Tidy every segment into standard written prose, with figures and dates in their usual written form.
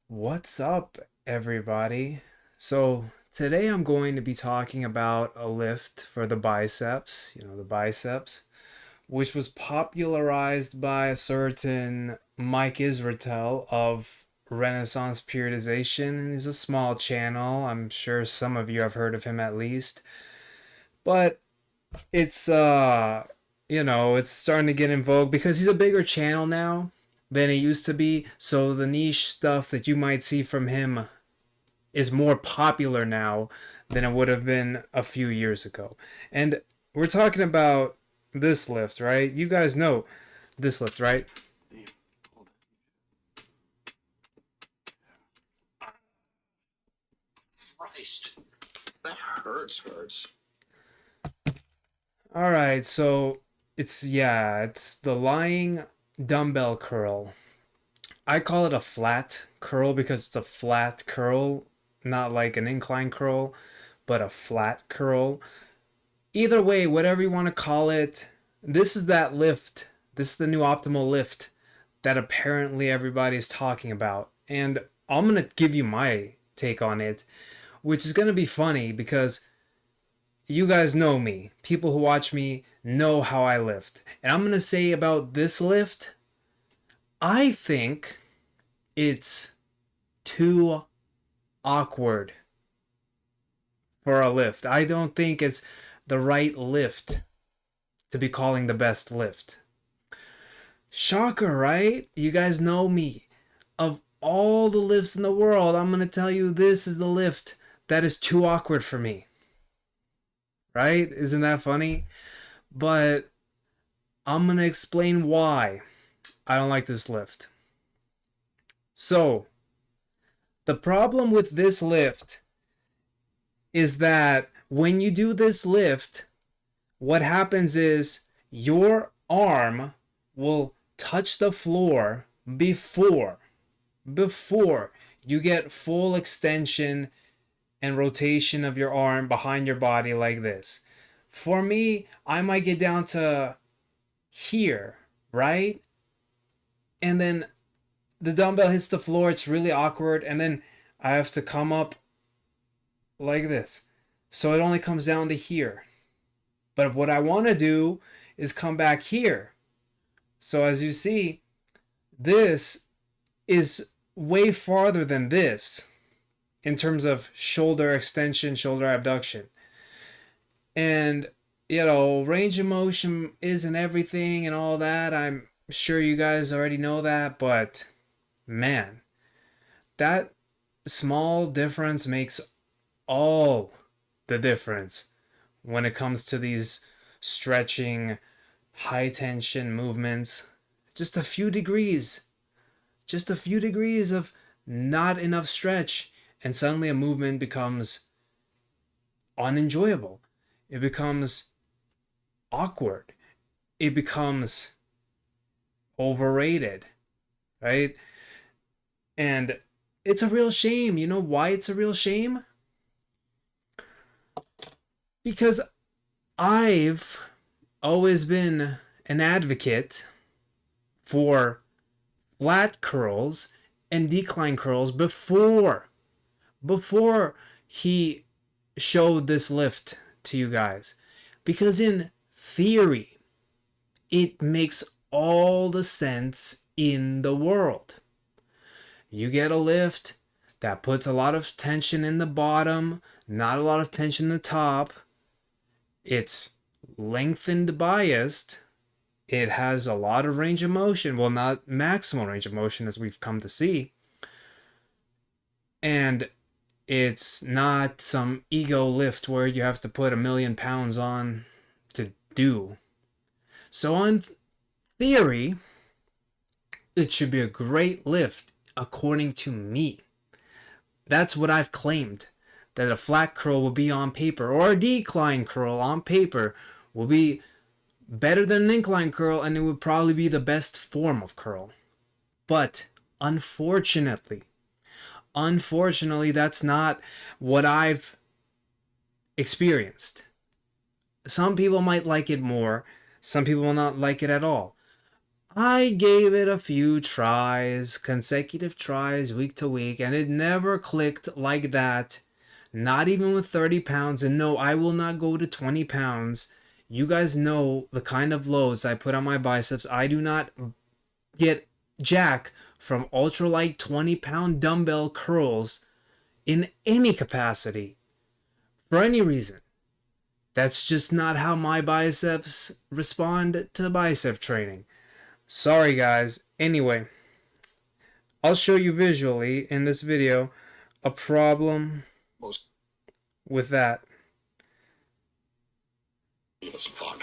What's up, everybody? So, today I'm going to be talking about a lift for the biceps, the biceps, which was popularized by a certain Mike Israetel of Renaissance Periodization. And he's a small channel. I'm sure some of you have heard of him at least. But it's it's starting to get in vogue because he's a bigger channel now than he used to be. So the niche stuff that you might see from him is more popular now than it would have been a few years ago. And we're talking about this lift, right? You guys know this lift, right? Christ, that hurts. All right, so it's the lying dumbbell curl. I call it a flat curl because it's a flat curl, not like an incline curl, but a flat curl. Either way, whatever you want to call it, this is that lift. This is the new optimal lift that apparently everybody's talking about. And I'm going to give you my take on it, which is going to be funny because you guys know me. People who watch me know how I lift. And I'm going to say about this lift, I think it's too awkward for a lift. I don't think it's the right lift to be calling the best lift. Shocker, right? You guys know me. Of all the lifts in the world, I'm going to tell you this is the lift that is too awkward for me. Right? Isn't that funny? But I'm going to explain why I don't like this lift. So, the problem with this lift is that when you do this lift, what happens is your arm will touch the floor before you get full extension and rotation of your arm behind your body like this. For me, I might get down to here, right? And then the dumbbell hits the floor, it's really awkward, and then I have to come up like this. So it only comes down to here. But what I want to do is come back here. So as you see, this is way farther than this in terms of shoulder extension, shoulder abduction. And, range of motion isn't everything and all that. I'm sure you guys already know that, but man, that small difference makes all the difference when it comes to these stretching, high tension movements. Just a few degrees, just a few degrees of not enough stretch, and suddenly a movement becomes unenjoyable. It becomes awkward. It becomes overrated, right? And it's a real shame. You know why it's a real shame? Because I've always been an advocate for flat curls and decline curls before he showed this lift to you guys, because in theory it makes all the sense in the world. You get a lift that puts a lot of tension in the bottom, not a lot of tension in the top. It's lengthened biased. It has a lot of range of motion. Well, not maximal range of motion as we've come to see. And it's not some ego lift where you have to put 1,000,000 pounds on to do. So, on theory, it should be a great lift according to me. That's what I've claimed. That a flat curl will be on paper, or a decline curl on paper will be better than an incline curl, and it would probably be the best form of curl. But unfortunately, that's not what I've experienced. Some people might like it more, some people will not like it at all. I gave it a few tries, consecutive tries, week to week, and it never clicked like that. Not even with 30 pounds. And no, I will not go to 20 pounds. You guys know the kind of loads I put on my biceps. I do not get jack from ultralight 20-pound dumbbell curls in any capacity for any reason. That's just not how my biceps respond to bicep training. Sorry, guys. Anyway, I'll show you visually in this video a problem Most with that. was thought.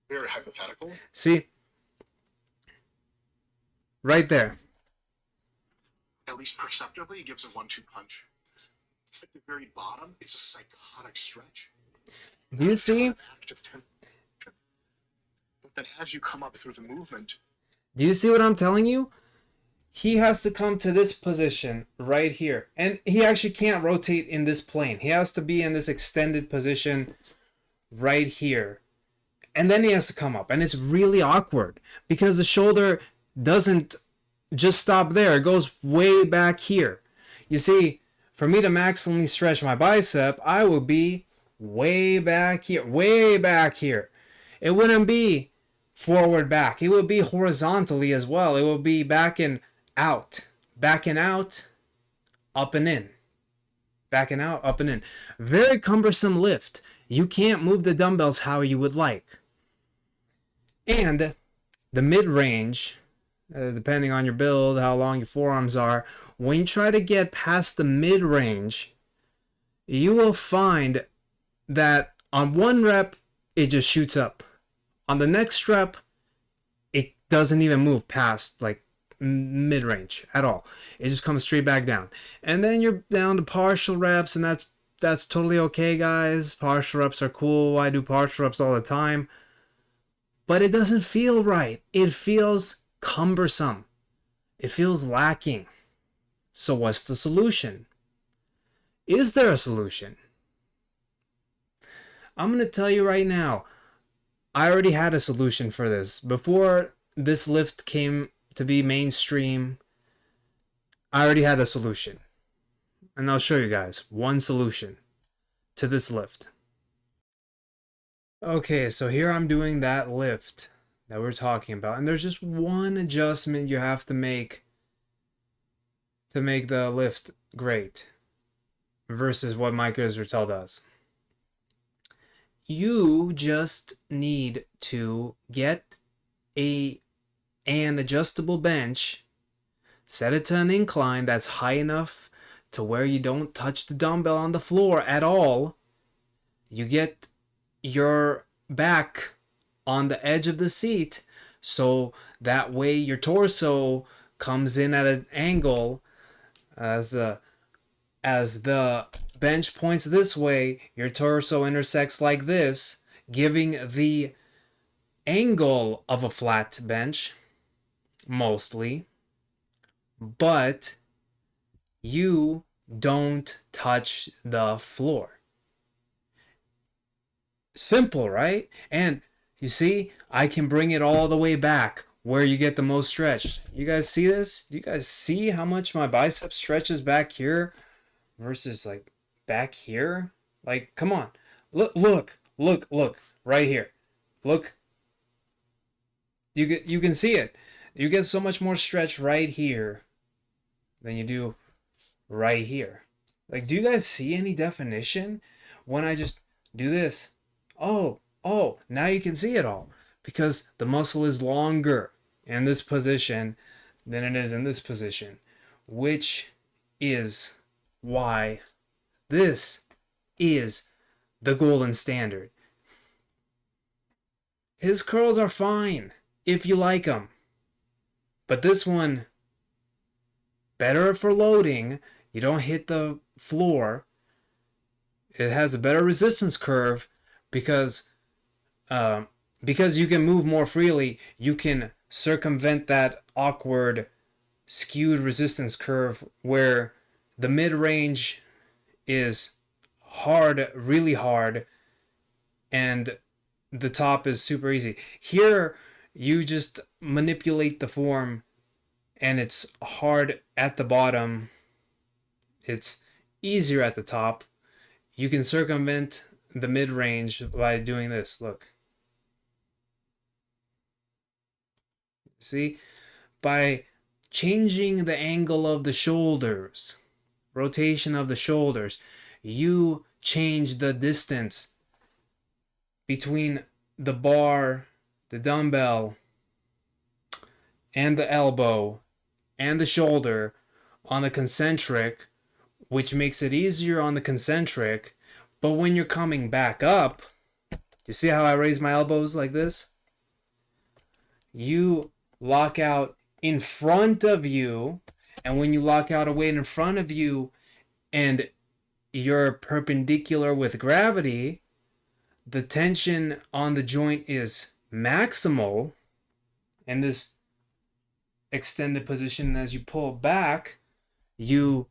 Very hypothetical. See? Right there. At least perceptively, it gives a 1-2 punch. At the very bottom, it's a psychotic stretch. Do you see? Active tension. But then as you come up through the movement, Do you see what I'm telling you? He has to come to this position right here. And he actually can't rotate in this plane. He has to be in this extended position right here. And then he has to come up. And it's really awkward because the shoulder doesn't just stop there. It goes way back here. You see, for me to maximally stretch my bicep, I would be way back here. Way back here. It wouldn't be forward back. It would be horizontally as well. It would be back and out. Back and out. Up and in. Back and out. Up and in. Very cumbersome lift. You can't move the dumbbells how you would like. And the mid-range, depending on your build, how long your forearms are, when you try to get past the mid-range, you will find that on one rep, it just shoots up. On the next rep, it doesn't even move past like mid-range at all. It just comes straight back down. And then you're down to partial reps, and that's totally okay, guys. Partial reps are cool. I do partial reps all the time. But it doesn't feel right. It feels cumbersome. It feels lacking. So what's the solution? Is there a solution? I'm going to tell you right now. I already had a solution for this. Before this lift came to be mainstream, I already had a solution. And I'll show you guys one solution to this lift. Okay, so here I'm doing that lift that we're talking about. And there's just one adjustment you have to make the lift great versus what Mike Israetel does. You just need to get an adjustable bench, set it to an incline that's high enough to where you don't touch the dumbbell on the floor at all. You get your back on the edge of the seat so that way your torso comes in at an angle as the bench points this way, your torso intersects like this, giving the angle of a flat bench mostly, but you don't touch the floor. Simple, right? And you see, I can bring it all the way back where you get the most stretch. You guys see this? Do you guys see how much my bicep stretches back here versus like back here? Like, come on. Look right here. Look. You can see it. You get so much more stretch right here than you do right here. Like, do you guys see any definition when I just do this? Oh, now you can see it all because the muscle is longer in this position than it is in this position, which is why this is the golden standard. His curls are fine if you like them, but this one, better for loading. You don't hit the floor. It has a better resistance curve because you can move more freely. You can circumvent that awkward skewed resistance curve where the mid-range is hard, really hard, and the top is super easy. Here, You just manipulate the form, and it's hard at the bottom. It's easier at the top. You can circumvent the mid range by doing this. Look. See? By changing the angle of the shoulders, rotation of the shoulders, you change the distance between the bar, the dumbbell, and the elbow and the shoulder on the concentric, which makes it easier on the concentric. But when you're coming back up, you see how I raise my elbows like this? You lock out in front of you, and when you lock out a weight in front of you and you're perpendicular with gravity, the tension on the joint is maximal, and this extended position, as you pull back, you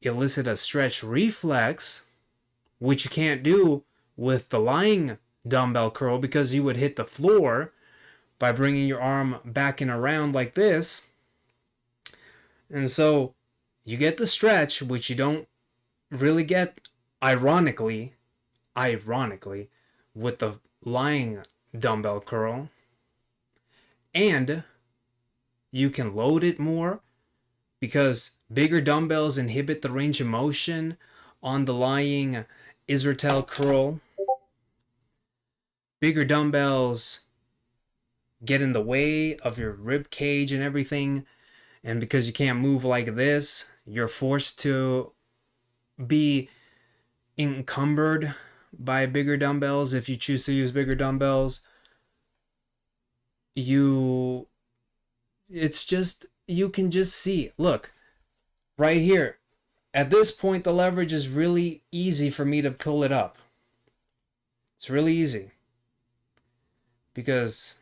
elicit a stretch reflex, which you can't do with the lying dumbbell curl because you would hit the floor by bringing your arm back and around like this. And so you get the stretch, which you don't really get, ironically, with the lying dumbbell curl. And you can load it more because bigger dumbbells inhibit the range of motion on the lying Israetel curl. Bigger dumbbells get in the way of your rib cage and everything, and because you can't move like this, you're forced to be encumbered by bigger dumbbells. If you choose to use bigger dumbbells, you can just see, look right here, at this point the leverage is really easy for me to pull it up. It's really easy because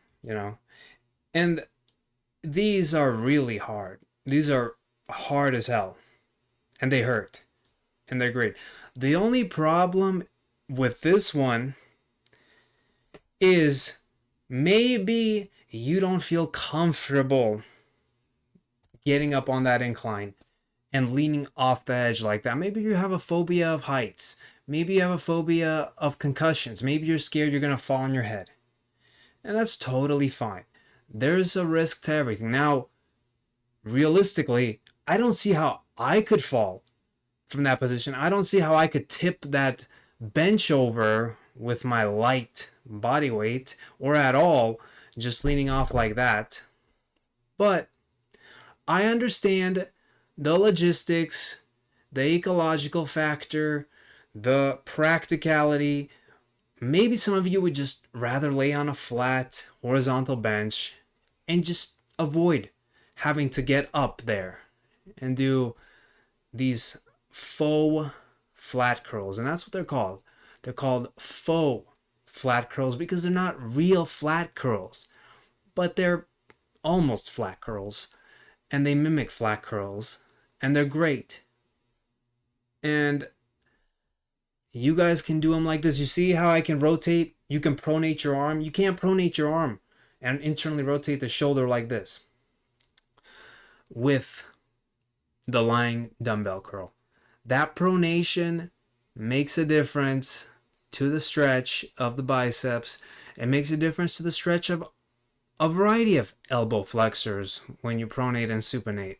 and these are really hard. These are hard as hell, and they hurt, and they're great. The only problem with this one is maybe you don't feel comfortable getting up on that incline and leaning off the edge like that. Maybe you have a phobia of heights. Maybe you have a phobia of concussions. Maybe you're scared you're going to fall on your head. And that's totally fine. There's a risk to everything. Now, realistically, I don't see how I could fall from that position. I don't see how I could tip that bench over with my light body weight or at all, just leaning off like that. But I understand the logistics, the ecological factor, the practicality. Maybe some of you would just rather lay on a flat horizontal bench and just avoid having to get up there and do these faux flat curls. And that's what they're called. They're called faux flat curls because they're not real flat curls, but they're almost flat curls, and they mimic flat curls, and they're great. And you guys can do them like this. You see how I can rotate? You can pronate your arm. You can't pronate your arm and internally rotate the shoulder like this with the lying dumbbell curl. That pronation makes a difference to the stretch of the biceps. It makes a difference to the stretch of a variety of elbow flexors when you pronate and supinate.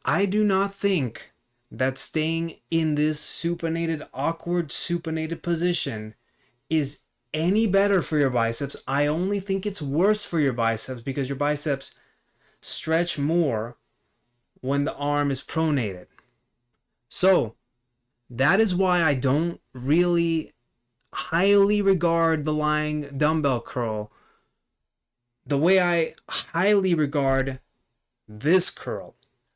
I do not think that staying in this supinated, awkward supinated position is any better for your biceps. I only think it's worse for your biceps because your biceps stretch more when the arm is pronated. So that is why I don't really highly regard the lying dumbbell curl the way I highly regard this curl,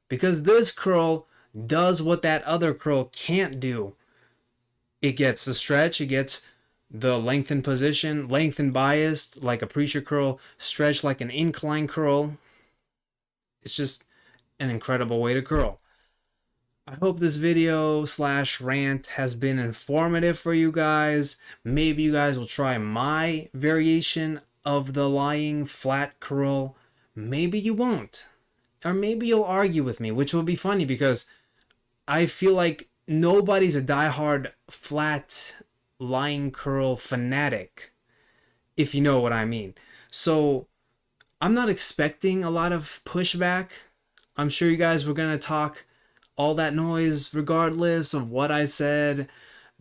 because this curl does what that other curl can't do. It gets the stretch, it gets the lengthened position, lengthened biased like a preacher curl, stretch like an incline curl. It's just an incredible way to curl. I hope this video / rant has been informative for you guys. Maybe you guys will try my variation of the lying flat curl. Maybe you won't. Or maybe you'll argue with me, which will be funny because I feel like nobody's a diehard flat lying curl fanatic, if you know what I mean. So I'm not expecting a lot of pushback. I'm sure you guys were going to talk all that noise regardless of what I said.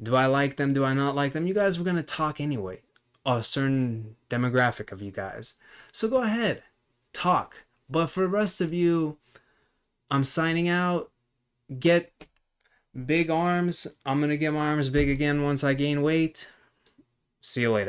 Do I like them? Do I not like them? You guys were going to talk anyway. A certain demographic of you guys. So go ahead, talk. But for the rest of you, I'm signing out. Get big arms. I'm going to get my arms big again once I gain weight. See you later.